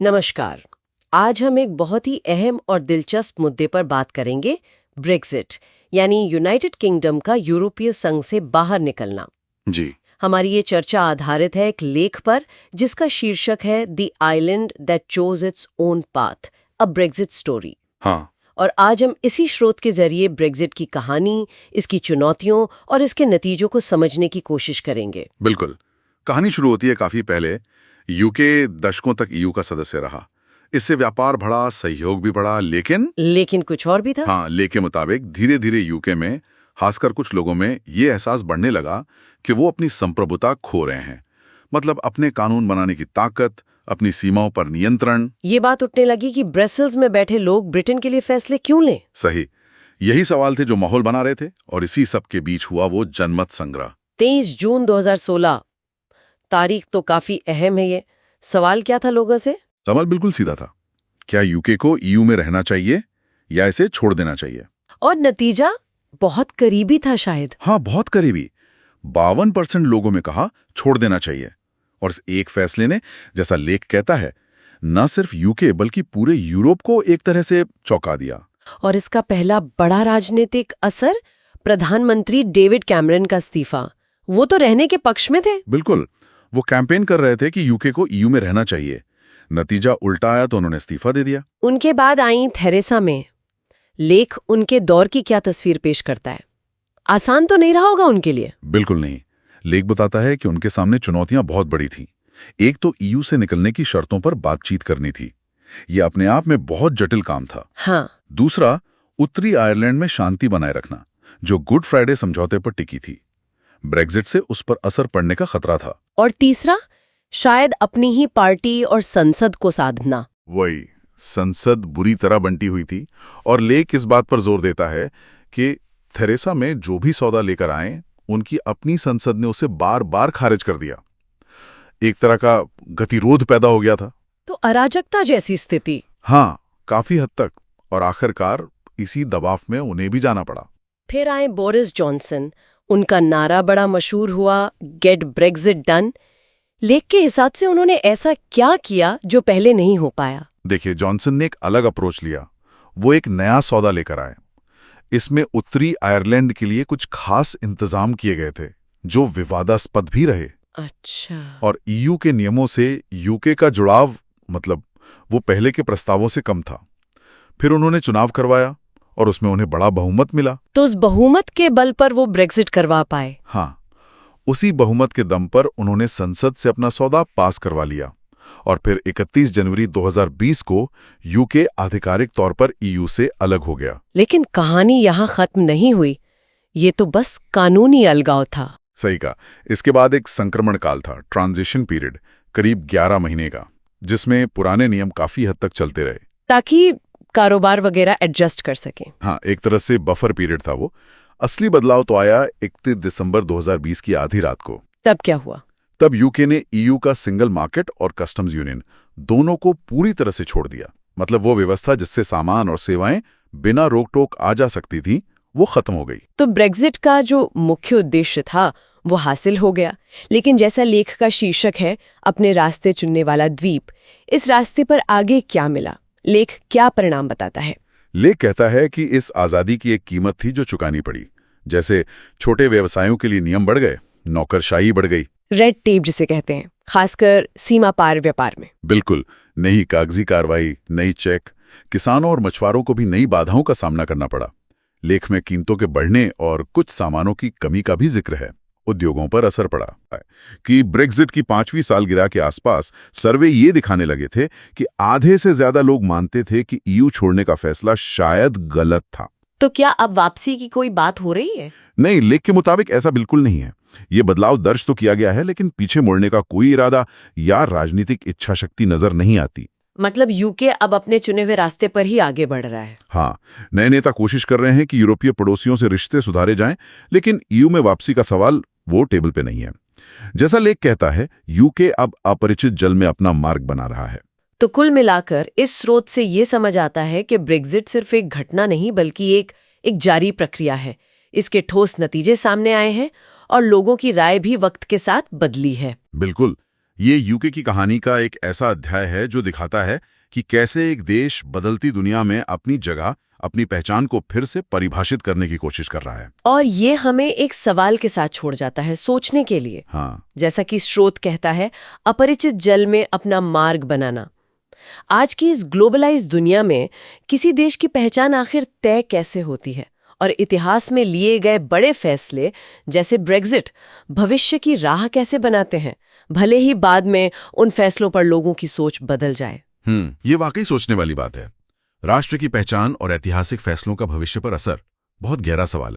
नमस्कार। आज हम एक बहुत ही अहम और दिलचस्प मुद्दे पर बात करेंगे, ब्रेक्जिट यानी यूनाइटेड किंगडम का यूरोपीय संघ से बाहर निकलना। जी। हमारी ये चर्चा आधारित है एक लेख पर जिसका शीर्षक है the island that chose its own path, a Brexit story. हाँ। और आज हम इसी स्रोत के जरिए ब्रेक्जिट की कहानी, इसकी चुनौतियों और इसके नतीजों को समझने की कोशिश करेंगे। बिल्कुल। कहानी शुरू होती है काफी पहले। यूके दशकों तक ईयू का सदस्य रहा। इससे व्यापार बढ़ा, सहयोग भी बढ़ा, लेकिन कुछ और भी था। हाँ, ले के मुताबिक धीरे धीरे यूके में, खासकर कुछ लोगों में ये एहसास बढ़ने लगा कि वो अपनी संप्रभुता खो रहे हैं। मतलब अपने कानून बनाने की ताकत, अपनी सीमाओं पर नियंत्रण। ये बात उठने लगी कि ब्रसेल्स में बैठे लोग ब्रिटेन के लिए फैसले क्यों लें। सही, यही सवाल थे जो माहौल बना रहे थे, और इसी सब के बीच हुआ वो जनमत संग्रह। 23 जून 2016, तारीख तो काफी अहम है। ये सवाल क्या था लोगों से? सवाल बिल्कुल सीधा था, क्या यूके को ईयू में रहना चाहिए या इसे छोड़ देना चाहिए? और नतीजा बहुत करीबी था शायद। हाँ, बहुत करीबी। 52% लोगों में कहा छोड़ देना चाहिए। और इस एक फैसले ने, जैसा लेख कहता है, न सिर्फ यूके बल्कि पूरे यूरोप को एक तरह से चौंका दिया। और इसका पहला बड़ा राजनीतिक असर, प्रधानमंत्री डेविड कैमरन का इस्तीफा। वो तो रहने के पक्ष में थे। बिल्कुल, वो कैंपेन कर रहे थे कि यूके को ईयू में रहना चाहिए। नतीजा उल्टा आया तो उन्होंने इस्तीफा दे दिया। उनके बाद आई थेरेसा मे। लेख उनके दौर की क्या तस्वीर पेश करता है? आसान तो नहीं रहा होगा उनके लिए। बिल्कुल नहीं। लेख बताता है कि उनके सामने चुनौतियां बहुत बड़ी थीं। एक तो ईयू से निकलने की शर्तों पर बातचीत करनी थी। यह अपने आप में बहुत जटिल काम था। हाँ। दूसरा, उत्तरी आयरलैंड में शांति बनाए रखना, जो गुड फ्राइडे समझौते पर टिकी थी। ब्रेक्जिट से उस पर असर पड़ने का खतरा था। और तीसरा, शायद अपनी ही पार्टी और संसद को साधना। वही, संसद बुरी तरह बंटी हुई थी। और लेख इस बात पर जोर देता है कि थेरेसा में जो भी सौदा लेकर आए, उनकी अपनी संसद ने उसे बार बार खारिज कर दिया। एक तरह का गतिरोध पैदा हो गया था। तो अराजकता जैसी स्थिति। हाँ, काफी हद तक। और आखिरकार इसी दबाव में उन्हें भी जाना पड़ा। फिर आए बोरिस जॉनसन। उनका नारा बड़ा मशहूर हुआ, गेट ब्रेक्जिट डन। लेख के हिसाब से उन्होंने ऐसा क्या किया जो पहले नहीं हो पाया? देखिए, जॉनसन ने एक अलग अप्रोच लिया। वो एक नया सौदा लेकर आए। इसमें उत्तरी आयरलैंड के लिए कुछ खास इंतजाम किए गए थे, जो विवादास्पद भी रहे। अच्छा। और ईयू के नियमों से यूके का जुड़ाव, मतलब वो पहले के प्रस्तावों से कम था। फिर उन्होंने चुनाव करवाया और उसमें उन्हें बड़ा बहुमत मिला। तो उस बहुमत के बल पर वो ब्रेक्जिट करवा पाए? हाँ, उसी बहुमत के दम पर उन्होंने संसद से अपना सौदा पास करवा लिया। और फिर 31 जनवरी 2020 को यूके आधिकारिक तौर पर ईयू से अलग हो गया। लेकिन कहानी यहाँ खत्म नहीं हुई। ये तो बस कानूनी अलगाव था। सही कहा। इसके बाद एक संक्रमण काल था, ट्रांजिशन पीरियड, करीब 11 महीने का, जिसमें पुराने नियम काफी हद तक चलते रहे, ताकि कारोबार वगैरह एडजस्ट कर सके। हाँ, एक तरह से बफर पीरियड था वो। असली बदलाव तो आया 31 दिसंबर 2020 की आधी रात को। तब क्या हुआ? तब यूके ने ईयू का सिंगल मार्केट और कस्टम्स यूनियन दोनों को पूरी तरह से छोड़ दिया। मतलब वो व्यवस्था जिससे सामान और सेवाएं बिना रोक टोक आ जा सकती थी, वो खत्म हो गई। तो ब्रेक्जिट का जो मुख्य उद्देश्य था वो हासिल हो गया। लेकिन जैसा लेख का शीर्षक है, अपने रास्ते चुनने वाला द्वीप, इस रास्ते पर आगे क्या मिला? लेख क्या परिणाम बताता है? लेख कहता है कि इस आजादी की एक कीमत थी जो चुकानी पड़ी। जैसे छोटे व्यवसायों के लिए नियम बढ़ गए, नौकरशाही बढ़ गई। रेड टेप जिसे कहते हैं, खासकर सीमा पार व्यापार में। बिल्कुल, नई कागजी कार्रवाई, नई चेक। किसानों और मछुआरों को भी नई बाधाओं का सामना करना पड़ा। लेख में कीमतों के बढ़ने और कुछ सामानों की कमी का भी जिक्र है। उद्योगों पर असर पड़ा है कि ब्रेक्जिट की 5वीं सालगिरह के आसपास सर्वे ये दिखाने लगे थे कि आधे से ज्यादा लोग मानते थे कि ईयू छोड़ने का फैसला शायद गलत था। तो क्या अब वापसी की कोई बात हो रही है? नहीं, लेख के मुताबिक ऐसा बिल्कुल नहीं है। ये बदलाव दर्ज तो किया गया है, लेकिन पीछे मुड़ने का कोई इरादा या राजनीतिक इच्छा शक्ति नजर नहीं आती। मतलब यूके अब अपने चुने हुए रास्ते पर ही आगे बढ़ रहा है। हाँ, नए नेता कोशिश कर रहे हैं कि यूरोपीय पड़ोसियों से रिश्ते सुधारे जाएं, लेकिन ईयू में वापसी का सवाल वो टेबल पे नहीं है। जैसा लेख कहता है, यूके अब अपरिचित जल में अपना मार्ग बना रहा है। तो कुल मिलाकर इस स्रोत से ये समझ आता है कि ब्रेक्जिट सिर्फ एक घटना नहीं बल्कि एक जारी प्रक्रिया है। इसके ठोस नतीजे सामने आए हैं और लोगों की राय भी वक्त के साथ बदली है। बिल्कुल, ये यूके की कहानी का एक ऐसा अध्याय है जो दिखाता है कि कैसे एक देश बदलती दुनिया में अपनी जगह, अपनी पहचान को फिर से परिभाषित करने की कोशिश कर रहा है। और ये हमें एक सवाल के साथ छोड़ जाता है सोचने के लिए। हाँ, जैसा कि स्रोत कहता है, अपरिचित जल में अपना मार्ग बनाना। आज की इस ग्लोबलाइज दुनिया में किसी देश की पहचान आखिर तय कैसे होती है? और इतिहास में लिए गए बड़े फैसले जैसे ब्रेग्जिट भविष्य की राह कैसे बनाते हैं, भले ही बाद में उन फैसलों पर लोगों की सोच बदल जाए। ये वाकई सोचने वाली बात है। राष्ट्र की पहचान और ऐतिहासिक फैसलों का भविष्य पर असर बहुत गहरा सवाल है।